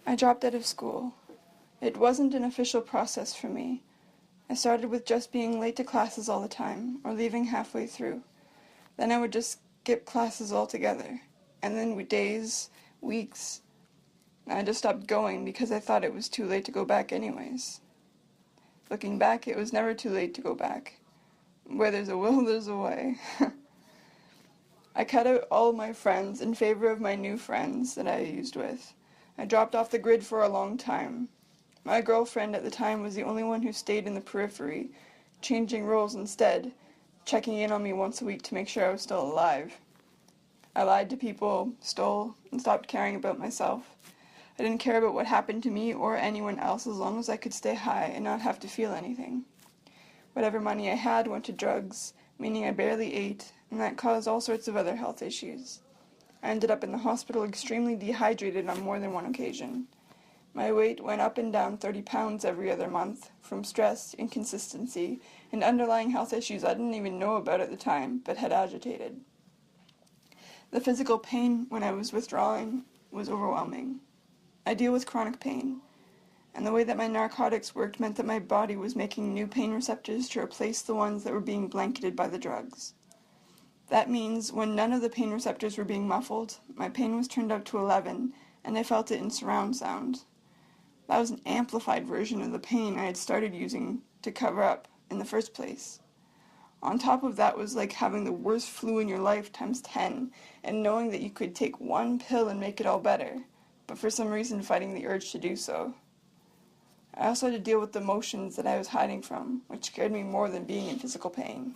I dropped out of school. It wasn't an official process for me. I started with just being late to classes all the time, or leaving halfway through. Then I would just skip classes altogether. And then days, weeks, I just stopped going because I thought it was too late to go back anyways. Looking back, it was never too late to go back. Where there's a will, there's a way. I cut out all of my friends in favor of my new friends that I used with. I dropped off the grid for a long time. My girlfriend at the time was the only one who stayed in the periphery, changing roles instead, checking in on me once a week to make sure I was still alive. I lied to people, stole, and stopped caring about myself. I didn't care about what happened to me or anyone else as long as I could stay high and not have to feel anything. Whatever money I had went to drugs, meaning I barely ate, and that caused all sorts of other health issues. I ended up in the hospital extremely dehydrated on more than one occasion. My weight went up and down 30 pounds every other month, from stress, inconsistency, and underlying health issues I didn't even know about at the time, but had agitated. The physical pain when I was withdrawing was overwhelming. I deal with chronic pain, and the way that my narcotics worked meant that my body was making new pain receptors to replace the ones that were being blanketed by the drugs. That means when none of the pain receptors were being muffled, my pain was turned up to 11, and I felt it in surround sound. That was an amplified version of the pain I had started using to cover up in the first place. On top of that was like having the worst flu in your life times 10, and knowing that you could take one pill and make it all better, but for some reason fighting the urge to do so. I also had to deal with the emotions that I was hiding from, which scared me more than being in physical pain.